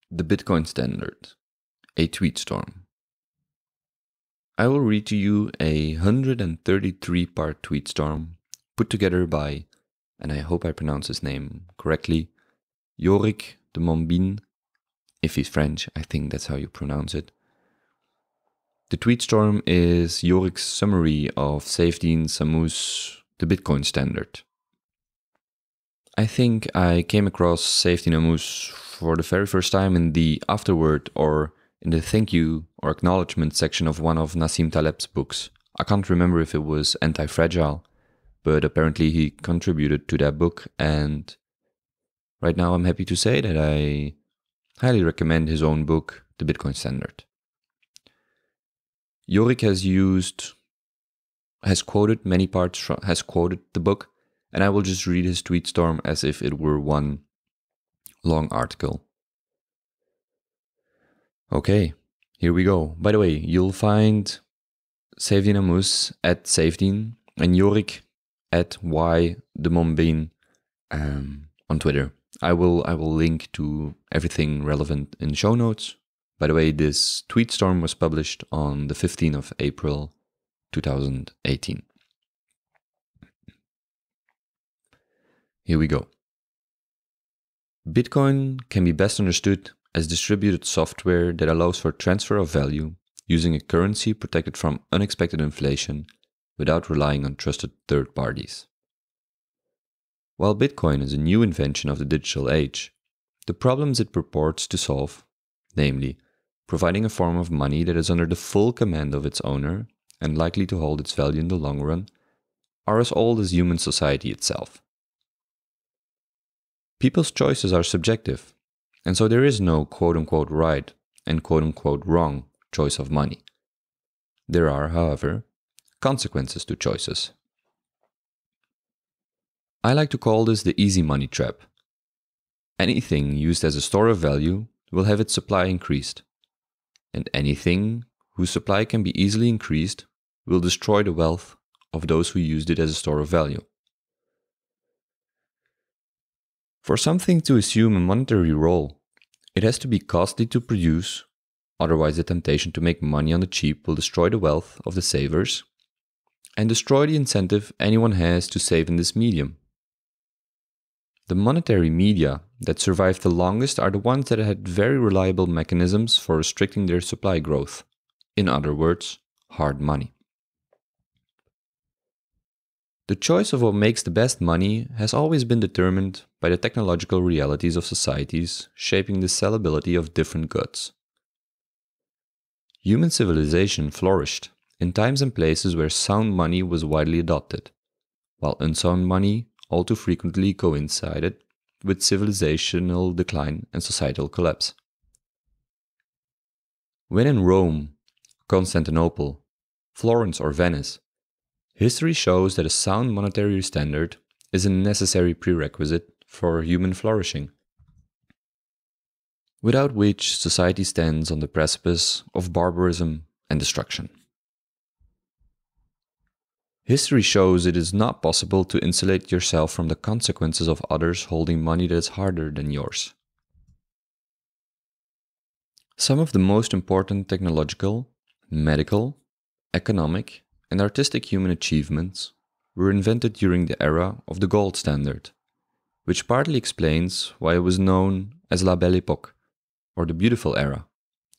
The Bitcoin Standard, a tweet storm. I will read to you a 133-part tweet storm put together by, and I hope I pronounce his name correctly, Yorick de Mombynes. If he's French, I think that's how you pronounce it. The tweet storm is Yorick's summary of Saifedean Samou's The Bitcoin Standard. I think I came across Saifedean Samous for the very first time in the afterword or in the thank you or acknowledgement section of one of Nassim Taleb's books. I can't remember if it was Anti-Fragile, but apparently he contributed to that book, and right now I'm happy to say that I highly recommend his own book, The Bitcoin Standard. Yorick has quoted the book, and I will just read his tweet storm as if it were one long article. Okay, here we go. By the way, you'll find Saifedean Samous at Saifedean and Yorick at Y de Mombynes on Twitter. I will link to everything relevant in the show notes. By the way, this tweet storm was published on the 15th of April 2018. Here we go. Bitcoin can be best understood as distributed software that allows for transfer of value using a currency protected from unexpected inflation without relying on trusted third parties. While Bitcoin is a new invention of the digital age, the problems it purports to solve, namely, providing a form of money that is under the full command of its owner and likely to hold its value in the long run, are as old as human society itself. People's choices are subjective, and so there is no quote-unquote right and quote-unquote wrong choice of money. There are, however, consequences to choices. I like to call this the easy money trap. Anything used as a store of value will have its supply increased, and anything whose supply can be easily increased will destroy the wealth of those who used it as a store of value. For something to assume a monetary role, it has to be costly to produce, otherwise the temptation to make money on the cheap will destroy the wealth of the savers and destroy the incentive anyone has to save in this medium. The monetary media that survive the longest are the ones that had very reliable mechanisms for restricting their supply growth. In other words, hard money. The choice of what makes the best money has always been determined by the technological realities of societies shaping the sellability of different goods. Human civilization flourished in times and places where sound money was widely adopted, while unsound money all too frequently coincided with civilizational decline and societal collapse. When in Rome, Constantinople, Florence or Venice, history shows that a sound monetary standard is a necessary prerequisite for human flourishing, without which society stands on the precipice of barbarism and destruction. History shows it is not possible to insulate yourself from the consequences of others holding money that is harder than yours. Some of the most important technological, medical, economic, and artistic human achievements were invented during the era of the gold standard, which partly explains why it was known as La Belle Époque, or the beautiful era,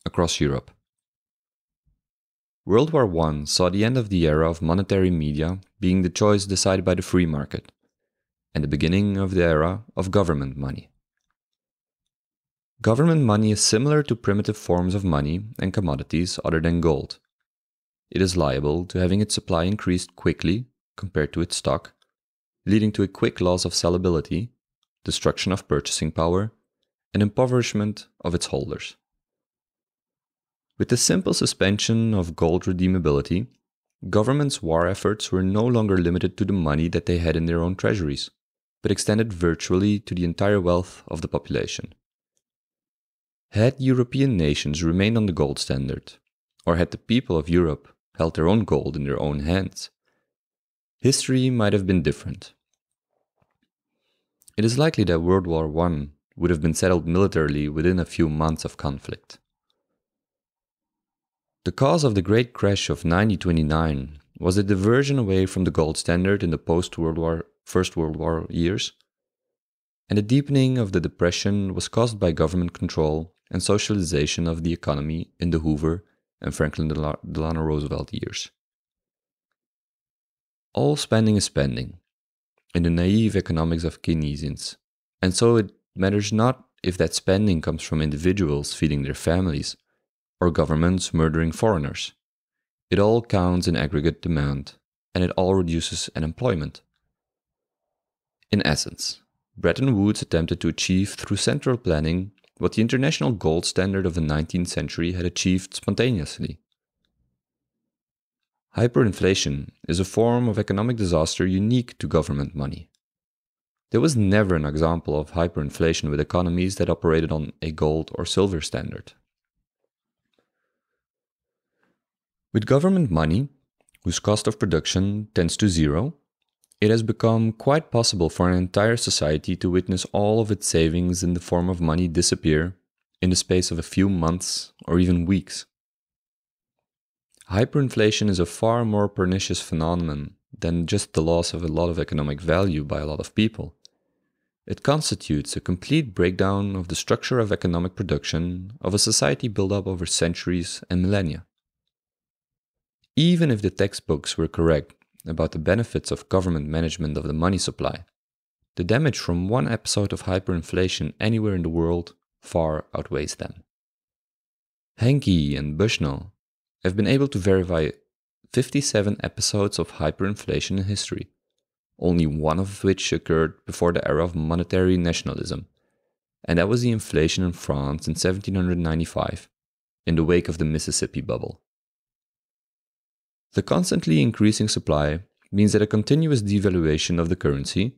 across Europe. World War I saw the end of the era of monetary media being the choice decided by the free market, and the beginning of the era of government money. Government money is similar to primitive forms of money and commodities other than gold. It is liable to having its supply increased quickly compared to its stock, leading to a quick loss of sellability, destruction of purchasing power, and impoverishment of its holders. With the simple suspension of gold redeemability, governments' war efforts were no longer limited to the money that they had in their own treasuries, but extended virtually to the entire wealth of the population. Had European nations remained on the gold standard, or had the people of Europe held their own gold in their own hands, history might have been different. It is likely that World War I would have been settled militarily within a few months of conflict. The cause of the Great Crash of 1929 was a diversion away from the gold standard in the First World War years, and the deepening of the Depression was caused by government control and socialization of the economy in the Hoover and Franklin Delano Roosevelt years. All spending is spending, in the naive economics of Keynesians, and so it matters not if that spending comes from individuals feeding their families or governments murdering foreigners. It all counts in aggregate demand, and it all reduces unemployment. In essence, Bretton Woods attempted to achieve through central planning what the international gold standard of the 19th century had achieved spontaneously. Hyperinflation is a form of economic disaster unique to government money. There was never an example of hyperinflation with economies that operated on a gold or silver standard. With government money, whose cost of production tends to zero, it has become quite possible for an entire society to witness all of its savings in the form of money disappear in the space of a few months or even weeks. Hyperinflation is a far more pernicious phenomenon than just the loss of a lot of economic value by a lot of people. It constitutes a complete breakdown of the structure of economic production of a society built up over centuries and millennia. Even if the textbooks were correct about the benefits of government management of the money supply, the damage from one episode of hyperinflation anywhere in the world far outweighs them. Henke and Bushnell have been able to verify 57 episodes of hyperinflation in history, only one of which occurred before the era of monetary nationalism, and that was the inflation in France in 1795, in the wake of the Mississippi bubble. The constantly increasing supply means that a continuous devaluation of the currency,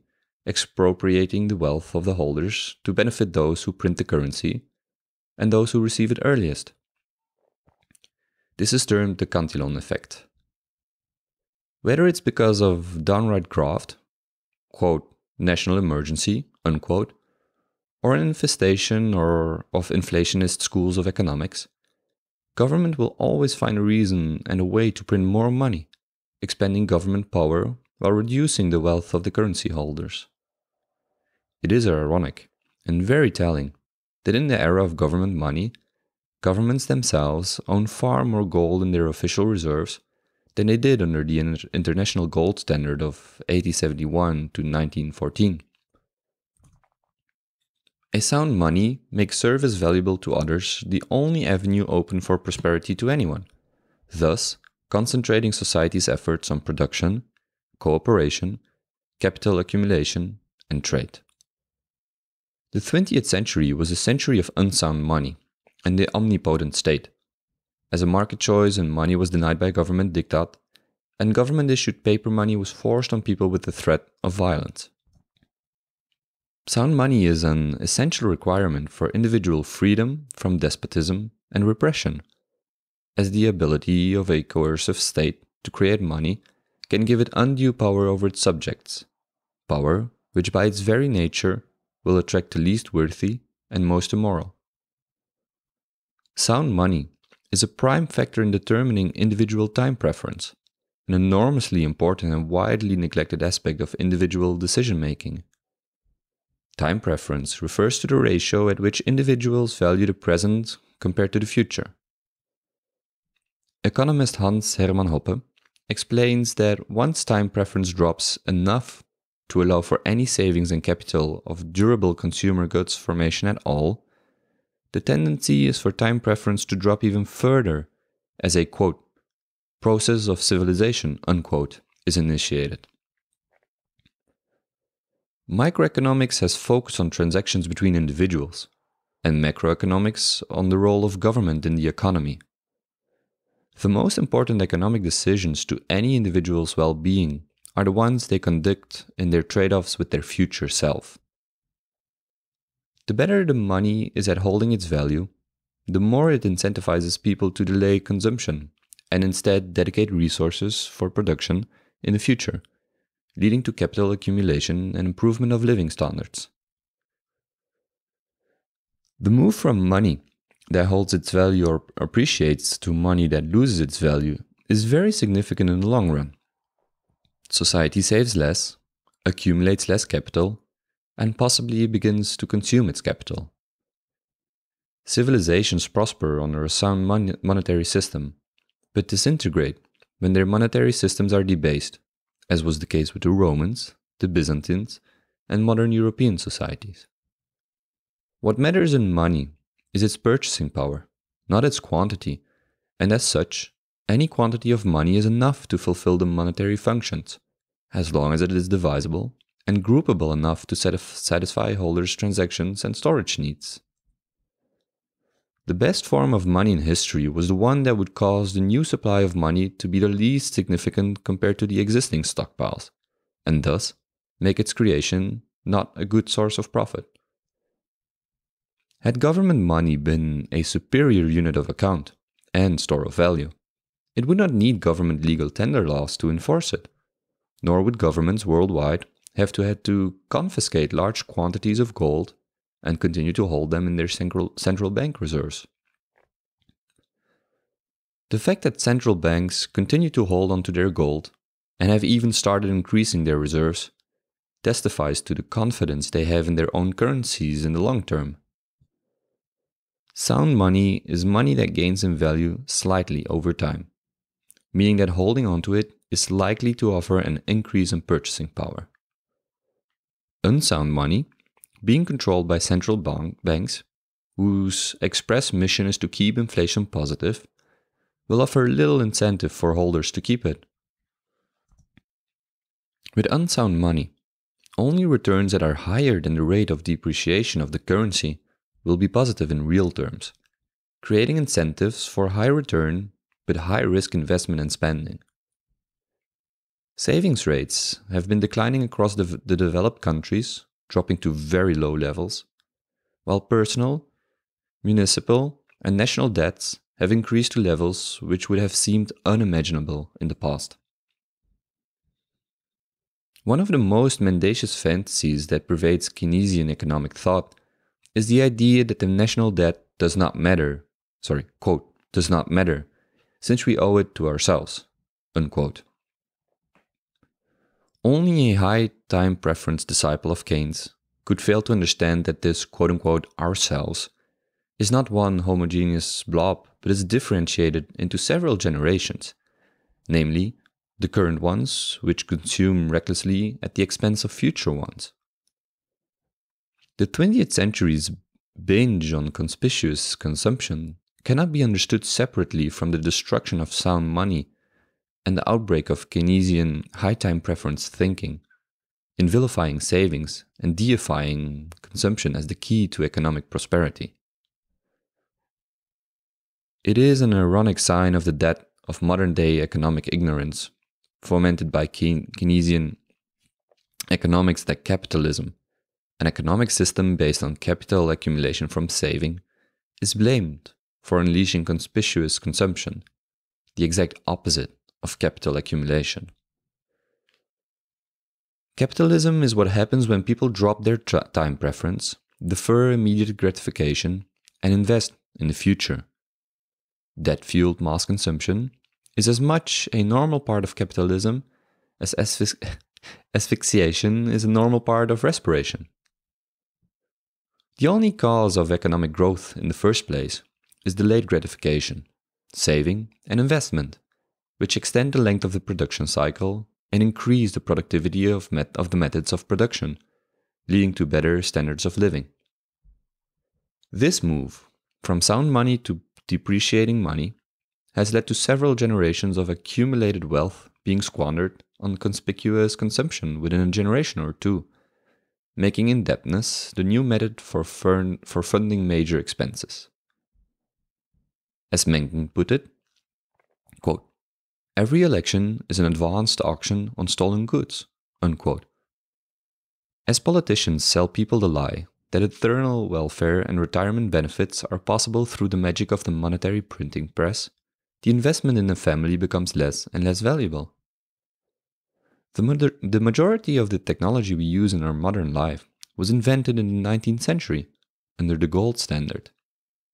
expropriating the wealth of the holders to benefit those who print the currency and those who receive it earliest. This is termed the Cantillon effect. Whether it's because of downright graft, quote, national emergency, unquote, or an infestation of inflationist schools of economics, government will always find a reason and a way to print more money, expanding government power while reducing the wealth of the currency holders. It is ironic and very telling that in the era of government money, governments themselves own far more gold in their official reserves than they did under the international gold standard of 1871 to 1914. A sound money makes service valuable to others the only avenue open for prosperity to anyone, thus concentrating society's efforts on production, cooperation, capital accumulation, and trade. The 20th century was a century of unsound money and the omnipotent state, as a market choice and money was denied by government diktat, and government-issued paper money was forced on people with the threat of violence. Sound money is an essential requirement for individual freedom from despotism and repression, as the ability of a coercive state to create money can give it undue power over its subjects, power which by its very nature will attract the least worthy and most immoral. Sound money is a prime factor in determining individual time preference, an enormously important and widely neglected aspect of individual decision-making. Time preference refers to the ratio at which individuals value the present compared to the future. Economist Hans Hermann Hoppe explains that once time preference drops enough to allow for any savings in capital of durable consumer goods formation at all, the tendency is for time preference to drop even further as a, quote, process of civilization, unquote, is initiated. Microeconomics has focused on transactions between individuals, and macroeconomics on the role of government in the economy. The most important economic decisions to any individual's well-being are the ones they conduct in their trade-offs with their future self. The better the money is at holding its value, the more it incentivizes people to delay consumption and instead dedicate resources for production in the future, leading to capital accumulation and improvement of living standards. The move from money that holds its value or appreciates to money that loses its value is very significant in the long run. Society saves less, accumulates less capital, and possibly begins to consume its capital. Civilizations prosper under a sound monetary system, but disintegrate when their monetary systems are debased, as was the case with the Romans, the Byzantines, and modern European societies. What matters in money is its purchasing power, not its quantity, and as such, any quantity of money is enough to fulfill the monetary functions, as long as it is divisible and groupable enough to satisfy holders' transactions and storage needs. The best form of money in history was the one that would cause the new supply of money to be the least significant compared to the existing stockpiles, and thus make its creation not a good source of profit. Had government money been a superior unit of account and store of value, it would not need government legal tender laws to enforce it, nor would governments worldwide have to confiscate large quantities of gold and continue to hold them in their central bank reserves. The fact that central banks continue to hold onto their gold and have even started increasing their reserves testifies to the confidence they have in their own currencies in the long term. Sound money is money that gains in value slightly over time, meaning that holding onto it is likely to offer an increase in purchasing power. Unsound money, being controlled by central banks, whose express mission is to keep inflation positive, will offer little incentive for holders to keep it. With unsound money, only returns that are higher than the rate of depreciation of the currency will be positive in real terms, creating incentives for high return but high risk investment and spending. Savings rates have been declining across the developed countries, dropping to very low levels, while personal, municipal, and national debts have increased to levels which would have seemed unimaginable in the past. One of the most mendacious fantasies that pervades Keynesian economic thought is the idea that the national debt does not matter, does not matter, since we owe it to ourselves, unquote. Only a high time preference disciple of Keynes could fail to understand that this quote-unquote ourselves is not one homogeneous blob, but is differentiated into several generations, namely the current ones, which consume recklessly at the expense of future ones. The 20th century's binge on conspicuous consumption cannot be understood separately from the destruction of sound money and the outbreak of Keynesian high-time preference thinking, in vilifying savings and deifying consumption as the key to economic prosperity. It is an ironic sign of the death of modern-day economic ignorance, fomented by Keynesian economics, that capitalism, an economic system based on capital accumulation from saving, is blamed for unleashing conspicuous consumption, the exact opposite of capital accumulation. Capitalism is what happens when people drop their time preference, defer immediate gratification, and invest in the future. Debt-fueled mass consumption is as much a normal part of capitalism as asphyxiation is a normal part of respiration. The only cause of economic growth in the first place is delayed gratification, saving, and investment, which extend the length of the production cycle and increase the productivity of the methods of production, leading to better standards of living. This move from sound money to depreciating money has led to several generations of accumulated wealth being squandered on conspicuous consumption within a generation or two, making indebtedness the new method for funding major expenses. As Mencken put it, quote, "Every election is an advanced auction on stolen goods," unquote. As politicians sell people the lie that eternal welfare and retirement benefits are possible through the magic of the monetary printing press, the investment in a family becomes less and less valuable. The majority of the technology we use in our modern life was invented in the 19th century, under the gold standard,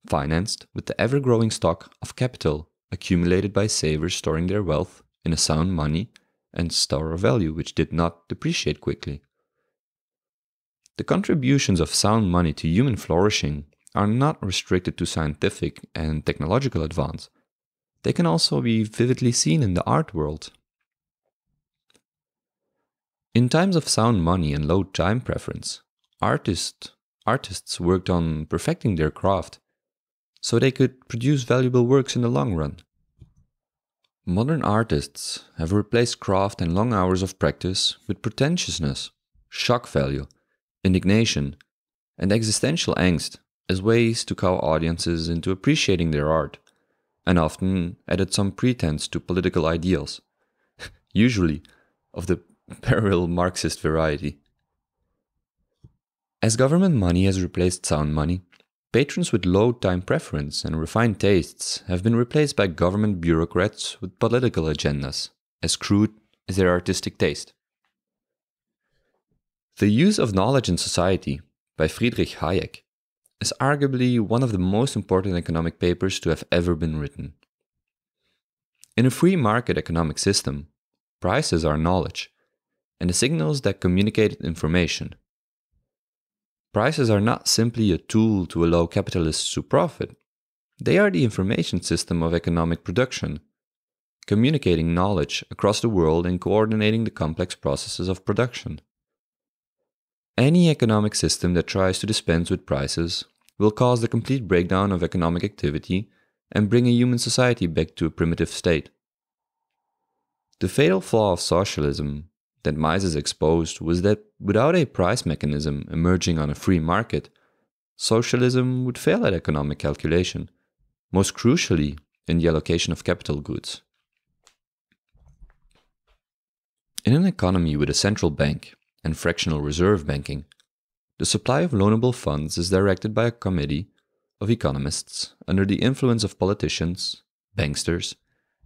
financed with the ever-growing stock of capital accumulated by savers storing their wealth in a sound money and store of value which did not depreciate quickly. The contributions of sound money to human flourishing are not restricted to scientific and technological advance. They can also be vividly seen in the art world. In times of sound money and low time preference, artists worked on perfecting their craft so they could produce valuable works in the long run. Modern artists have replaced craft and long hours of practice with pretentiousness, shock value, indignation, and existential angst as ways to cow audiences into appreciating their art, and often added some pretense to political ideals, usually of the parallel Marxist variety. As government money has replaced sound money, patrons with low time preference and refined tastes have been replaced by government bureaucrats with political agendas, as crude as their artistic taste. The Use of Knowledge in Society by Friedrich Hayek is arguably one of the most important economic papers to have ever been written. In a free market economic system, prices are knowledge, and the signals that communicate information. Prices are not simply a tool to allow capitalists to profit. They are the information system of economic production, communicating knowledge across the world and coordinating the complex processes of production. Any economic system that tries to dispense with prices will cause the complete breakdown of economic activity and bring a human society back to a primitive state. The fatal flaw of socialism that Mises exposed was that without a price mechanism emerging on a free market, socialism would fail at economic calculation, most crucially in the allocation of capital goods. In an economy with a central bank and fractional reserve banking, the supply of loanable funds is directed by a committee of economists under the influence of politicians, banksters,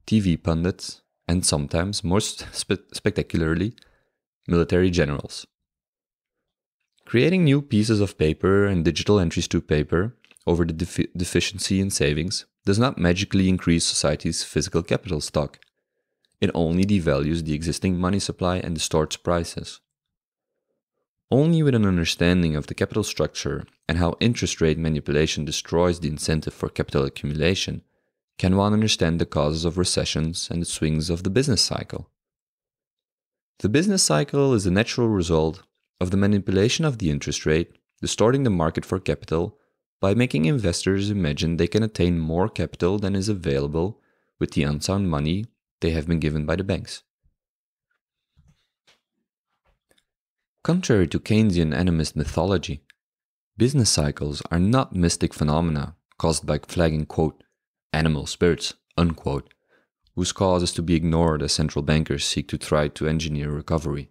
TV pundits, and sometimes, most spectacularly, military generals. Creating new pieces of paper and digital entries to paper over the deficiency in savings does not magically increase society's physical capital stock. It only devalues the existing money supply and distorts prices. Only with an understanding of the capital structure and how interest rate manipulation destroys the incentive for capital accumulation can one understand the causes of recessions and the swings of the business cycle. The business cycle is the natural result of the manipulation of the interest rate, distorting the market for capital by making investors imagine they can attain more capital than is available with the unsound money they have been given by the banks. Contrary to Keynesian animist mythology, business cycles are not mystic phenomena caused by flagging, quote, animal spirits, unquote, whose cause is to be ignored as central bankers seek to try to engineer recovery.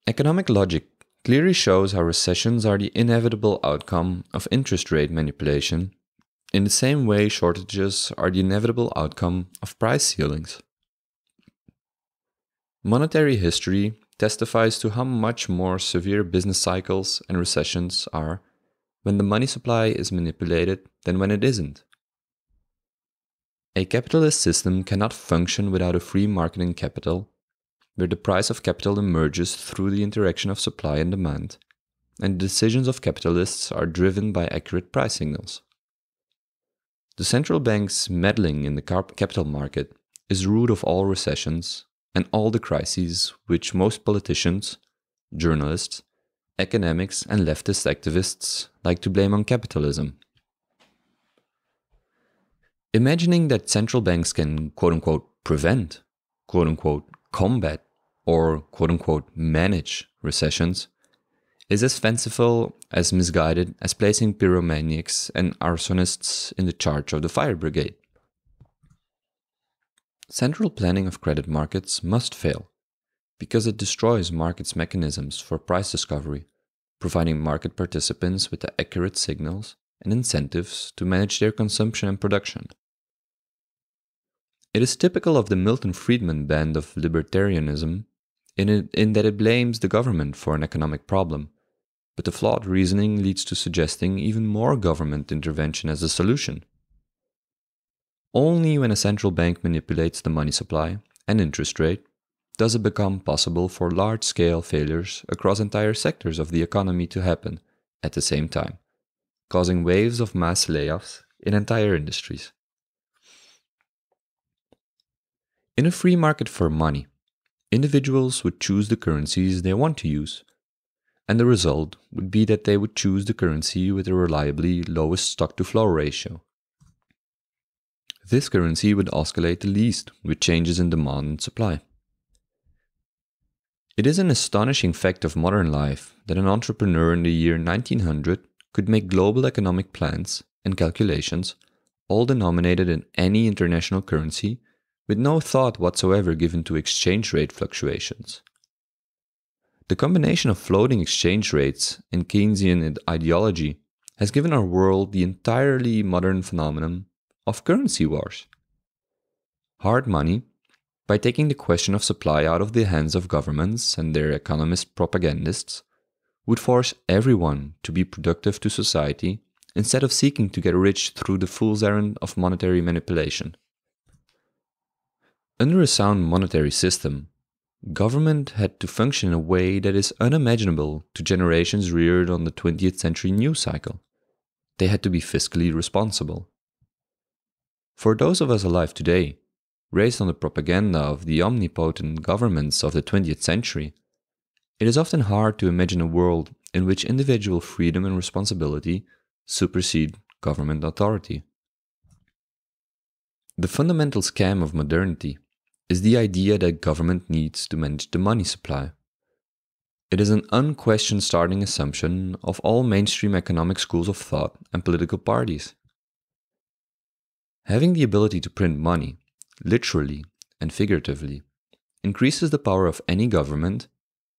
Economic logic clearly shows how recessions are the inevitable outcome of interest rate manipulation, in the same way shortages are the inevitable outcome of price ceilings. Monetary history testifies to how much more severe business cycles and recessions are when the money supply is manipulated than when it isn't. A capitalist system cannot function without a free market in capital, where the price of capital emerges through the interaction of supply and demand, and the decisions of capitalists are driven by accurate price signals. The central bank's meddling in the capital market is the root of all recessions and all the crises which most politicians, journalists, academics, and leftist activists like to blame on capitalism. Imagining that central banks can quote-unquote prevent, quote-unquote combat, or quote-unquote manage recessions is as fanciful as misguided as placing pyromaniacs and arsonists in the charge of the fire brigade. Central planning of credit markets must fail, because it destroys markets' mechanisms for price discovery, providing market participants with the accurate signals and incentives to manage their consumption and production. It is typical of the Milton Friedman band of libertarianism in that it blames the government for an economic problem, but the flawed reasoning leads to suggesting even more government intervention as a solution. Only when a central bank manipulates the money supply and interest rate does it become possible for large-scale failures across entire sectors of the economy to happen at the same time, causing waves of mass layoffs in entire industries. In a free market for money, individuals would choose the currencies they want to use, and the result would be that they would choose the currency with the reliably lowest stock-to-flow ratio. This currency would oscillate the least with changes in demand and supply. It is an astonishing fact of modern life that an entrepreneur in the year 1900 could make global economic plans and calculations, all denominated in any international currency, with no thought whatsoever given to exchange rate fluctuations. The combination of floating exchange rates and Keynesian ideology has given our world the entirely modern phenomenon of currency wars. Hard money, by taking the question of supply out of the hands of governments and their economist propagandists, would force everyone to be productive to society instead of seeking to get rich through the fool's errand of monetary manipulation. Under a sound monetary system, government had to function in a way that is unimaginable to generations reared on the 20th century news cycle. They had to be fiscally responsible. For those of us alive today, raised on the propaganda of the omnipotent governments of the 20th century, it is often hard to imagine a world in which individual freedom and responsibility supersede government authority. The fundamental scam of modernity is the idea that government needs to manage the money supply. It is an unquestioned starting assumption of all mainstream economic schools of thought and political parties. Having the ability to print money, literally and figuratively, increases the power of any government,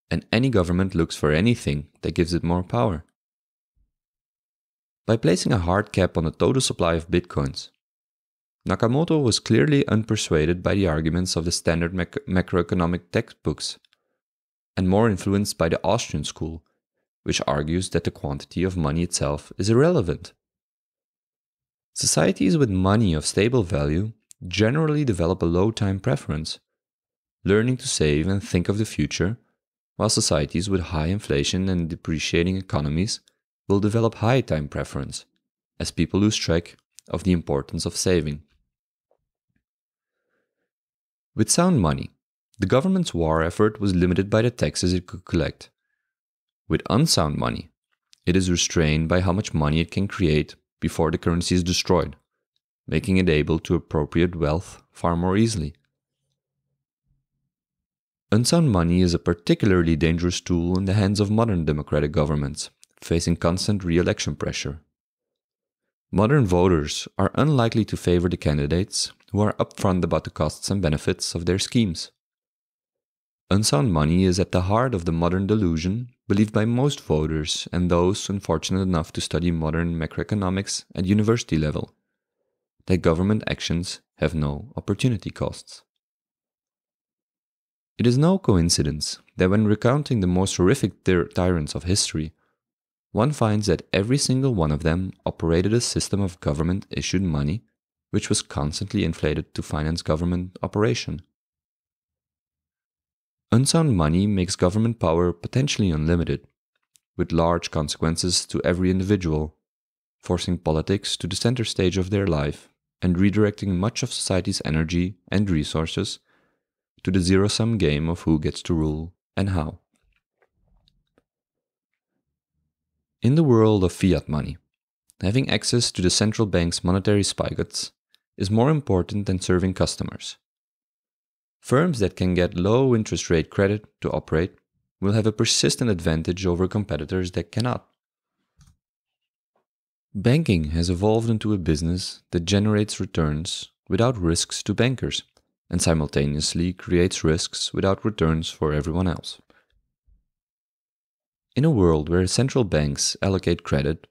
and any government looks for anything that gives it more power. By placing a hard cap on the total supply of bitcoins, Nakamoto was clearly unpersuaded by the arguments of the standard macroeconomic textbooks, and more influenced by the Austrian school, which argues that the quantity of money itself is irrelevant. Societies with money of stable value generally develop a low time preference, learning to save and think of the future, while societies with high inflation and depreciating economies will develop high time preference, as people lose track of the importance of saving. With sound money, the government's war effort was limited by the taxes it could collect. With unsound money, it is restrained by how much money it can create before the currency is destroyed, making it able to appropriate wealth far more easily. Unsound money is a particularly dangerous tool in the hands of modern democratic governments, facing constant re-election pressure. Modern voters are unlikely to favor the candidates who are upfront about the costs and benefits of their schemes. Unsound money is at the heart of the modern delusion believed by most voters and those unfortunate enough to study modern macroeconomics at university level, that government actions have no opportunity costs. It is no coincidence that when recounting the most horrific tyrants of history, one finds that every single one of them operated a system of government-issued money which was constantly inflated to finance government operation. Unsound money makes government power potentially unlimited, with large consequences to every individual, forcing politics to the center stage of their life and redirecting much of society's energy and resources to the zero-sum game of who gets to rule and how. In the world of fiat money, having access to the central bank's monetary spigots is more important than serving customers. Firms that can get low interest rate credit to operate will have a persistent advantage over competitors that cannot. Banking has evolved into a business that generates returns without risks to bankers and simultaneously creates risks without returns for everyone else. In a world where central banks allocate credit,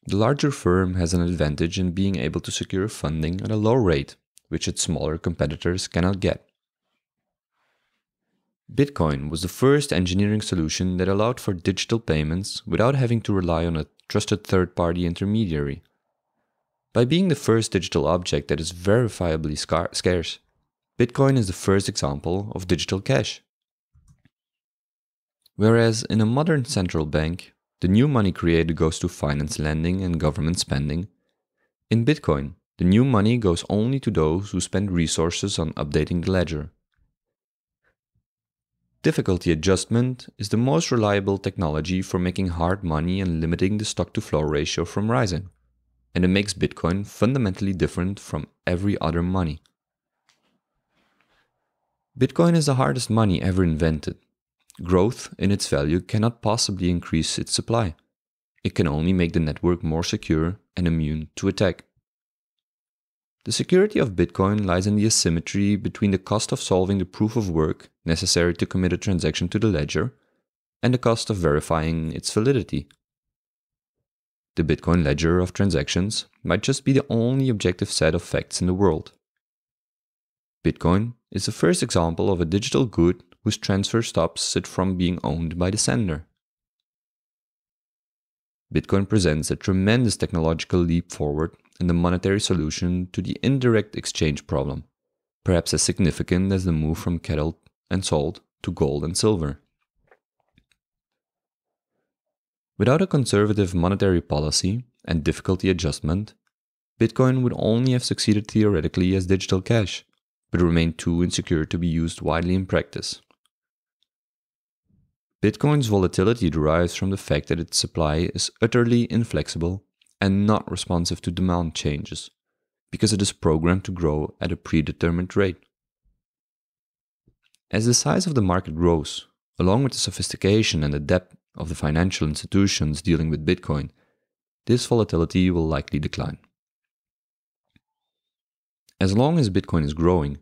the larger firm has an advantage in being able to secure funding at a low rate, which its smaller competitors cannot get. Bitcoin was the first engineering solution that allowed for digital payments without having to rely on a trusted third-party intermediary. By being the first digital object that is verifiably scarce, Bitcoin is the first example of digital cash. Whereas in a modern central bank, the new money created goes to finance lending and government spending, in Bitcoin, the new money goes only to those who spend resources on updating the ledger. Difficulty adjustment is the most reliable technology for making hard money and limiting the stock-to-flow ratio from rising, and it makes Bitcoin fundamentally different from every other money. Bitcoin is the hardest money ever invented. Growth in its value cannot possibly increase its supply. It can only make the network more secure and immune to attack. The security of Bitcoin lies in the asymmetry between the cost of solving the proof of work necessary to commit a transaction to the ledger and the cost of verifying its validity. The Bitcoin ledger of transactions might just be the only objective set of facts in the world. Bitcoin is the first example of a digital good whose transfer stops it from being owned by the sender. Bitcoin presents a tremendous technological leap forward in the monetary solution to the indirect exchange problem, perhaps as significant as the move from cattle and salt to gold and silver. Without a conservative monetary policy and difficulty adjustment, Bitcoin would only have succeeded theoretically as digital cash, but remained too insecure to be used widely in practice. Bitcoin's volatility derives from the fact that its supply is utterly inflexible and not responsive to demand changes, because it is programmed to grow at a predetermined rate. As the size of the market grows, along with the sophistication and the depth of the financial institutions dealing with Bitcoin, this volatility will likely decline. As long as Bitcoin is growing,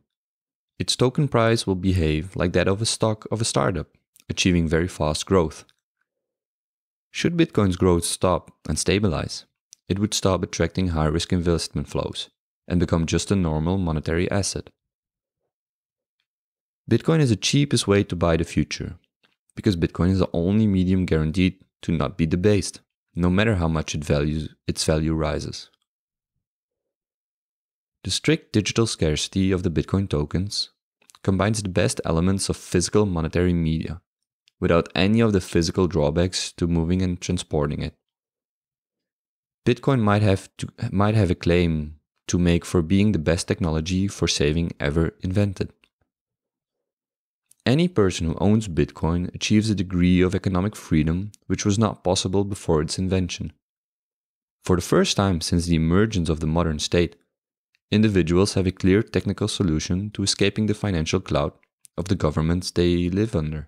its token price will behave like that of a stock of a startup, achieving very fast growth. Should Bitcoin's growth stop and stabilize, it would stop attracting high-risk investment flows and become just a normal monetary asset. Bitcoin is the cheapest way to buy the future, because Bitcoin is the only medium guaranteed to not be debased, no matter how much its value rises. The strict digital scarcity of the Bitcoin tokens combines the best elements of physical monetary media, without any of the physical drawbacks to moving and transporting it. Bitcoin might have a claim to make for being the best technology for saving ever invented. Any person who owns Bitcoin achieves a degree of economic freedom which was not possible before its invention. For the first time since the emergence of the modern state, individuals have a clear technical solution to escaping the financial cloud of the governments they live under.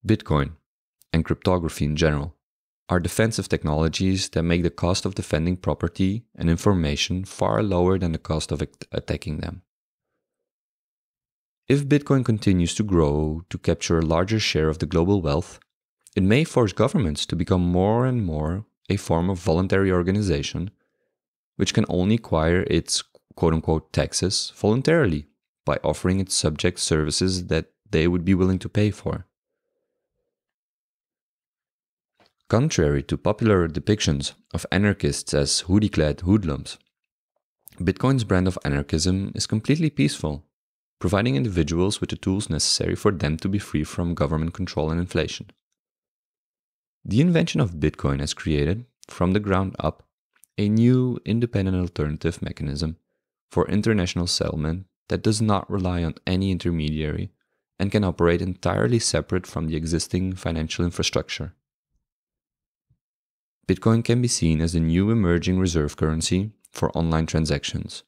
Bitcoin, and cryptography in general, are defensive technologies that make the cost of defending property and information far lower than the cost of attacking them. If Bitcoin continues to grow to capture a larger share of the global wealth, it may force governments to become more and more a form of voluntary organization, which can only acquire its quote-unquote taxes voluntarily by offering its subjects services that they would be willing to pay for. Contrary to popular depictions of anarchists as hoodie-clad hoodlums, Bitcoin's brand of anarchism is completely peaceful, providing individuals with the tools necessary for them to be free from government control and inflation. The invention of Bitcoin has created, from the ground up, a new independent alternative mechanism for international settlement that does not rely on any intermediary and can operate entirely separate from the existing financial infrastructure. Bitcoin can be seen as the new emerging reserve currency for online transactions,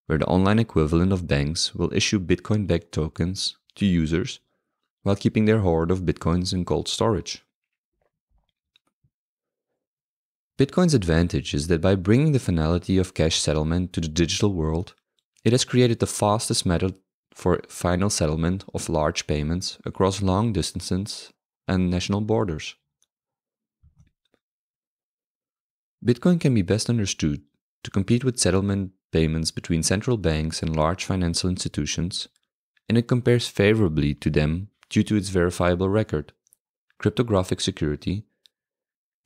where the online equivalent of banks will issue Bitcoin-backed tokens to users while keeping their hoard of Bitcoins in cold storage. Bitcoin's advantage is that by bringing the finality of cash settlement to the digital world, it has created the fastest method for final settlement of large payments across long distances and national borders. Bitcoin can be best understood to compete with settlement payments between central banks and large financial institutions and it compares favorably to them due to its verifiable record, cryptographic security,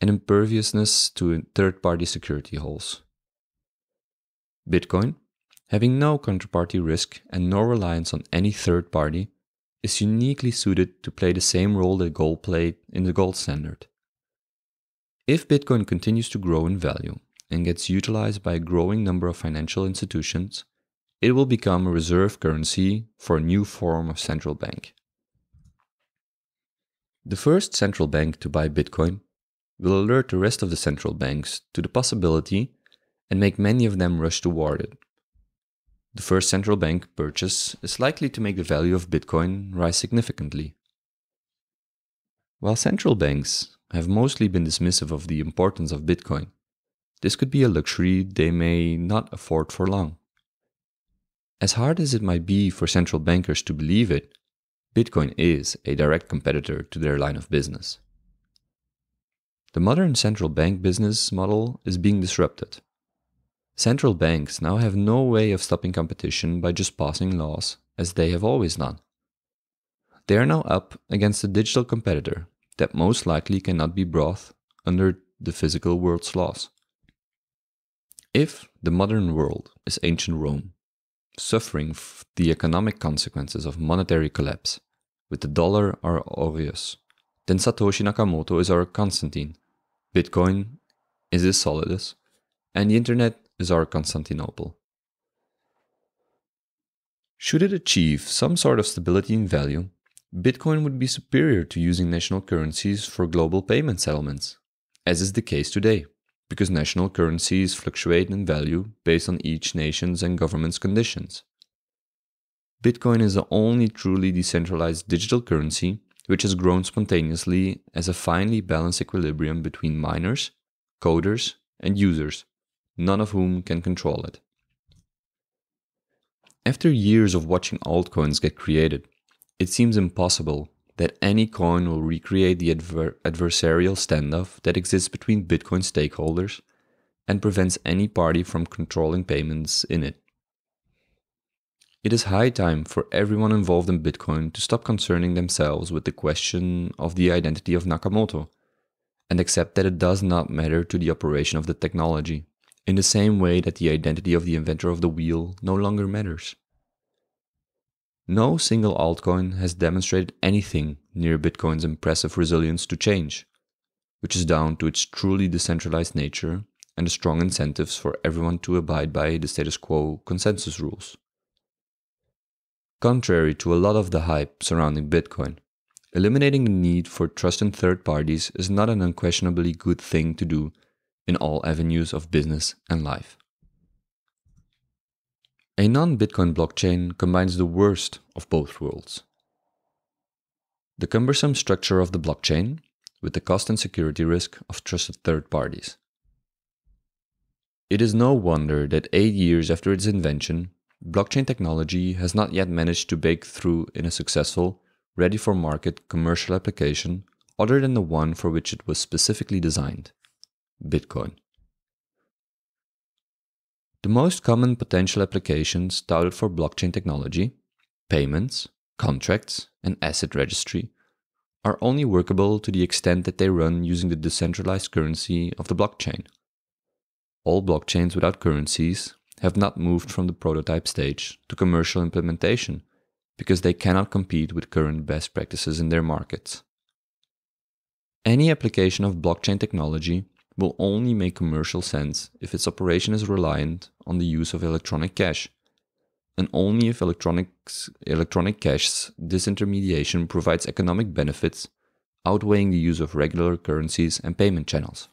and imperviousness to third-party security holes. Bitcoin, having no counterparty risk and no reliance on any third party, is uniquely suited to play the same role that gold played in the gold standard. If Bitcoin continues to grow in value and gets utilized by a growing number of financial institutions, it will become a reserve currency for a new form of central bank. The first central bank to buy Bitcoin will alert the rest of the central banks to the possibility and make many of them rush toward it. The first central bank purchase is likely to make the value of Bitcoin rise significantly. While central banks have mostly been dismissive of the importance of Bitcoin, this could be a luxury they may not afford for long. As hard as it might be for central bankers to believe it, Bitcoin is a direct competitor to their line of business. The modern central bank business model is being disrupted. Central banks now have no way of stopping competition by just passing laws, as they have always done. They are now up against a digital competitor that most likely cannot be brought under the physical world's laws. If the modern world is ancient Rome, suffering the economic consequences of monetary collapse, with the dollar our aureus, then Satoshi Nakamoto is our Constantine, Bitcoin is his Solidus, and the internet is our Constantinople. Should it achieve some sort of stability in value, Bitcoin would be superior to using national currencies for global payment settlements, as is the case today, because national currencies fluctuate in value based on each nation's and government's conditions. Bitcoin is the only truly decentralized digital currency which has grown spontaneously as a finely balanced equilibrium between miners, coders, and users, none of whom can control it. After years of watching altcoins get created, it seems impossible that any coin will recreate the adversarial standoff that exists between Bitcoin stakeholders and prevents any party from controlling payments in it. It is high time for everyone involved in Bitcoin to stop concerning themselves with the question of the identity of Nakamoto and accept that it does not matter to the operation of the technology, in the same way that the identity of the inventor of the wheel no longer matters. No single altcoin has demonstrated anything near Bitcoin's impressive resilience to change, which is down to its truly decentralized nature and the strong incentives for everyone to abide by the status quo consensus rules. Contrary to a lot of the hype surrounding Bitcoin, eliminating the need for trust in third parties is not an unquestionably good thing to do in all avenues of business and life. A non-Bitcoin blockchain combines the worst of both worlds. The cumbersome structure of the blockchain with the cost and security risk of trusted third parties. It is no wonder that 8 years after its invention, blockchain technology has not yet managed to break through in a successful, ready-for-market commercial application other than the one for which it was specifically designed: Bitcoin. The most common potential applications touted for blockchain technology, payments, contracts, and asset registry, are only workable to the extent that they run using the decentralized currency of the blockchain. All blockchains without currencies have not moved from the prototype stage to commercial implementation because they cannot compete with current best practices in their markets. Any application of blockchain technology will only make commercial sense if its operation is reliant on the use of electronic cash, and only if electronic cash's disintermediation provides economic benefits outweighing the use of regular currencies and payment channels.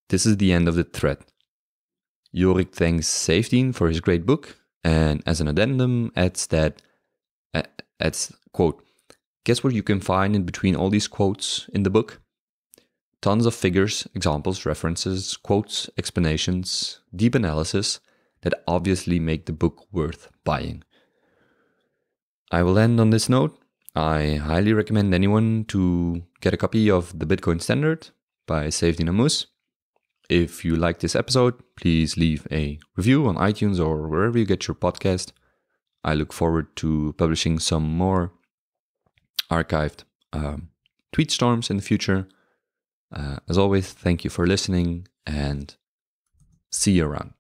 This is the end of the thread. Yorick thanks Safety for his great book, and as an addendum adds, quote, "Guess what you can find in between all these quotes in the book? Tons of figures, examples, references, quotes, explanations, deep analysis that obviously make the book worth buying." I will end on this note. I highly recommend anyone to get a copy of The Bitcoin Standard by Yorick de Mombynes. If you like this episode, please leave a review on iTunes or wherever you get your podcast. I look forward to publishing some more archived tweet storms in the future. As always, thank you for listening, and see you around.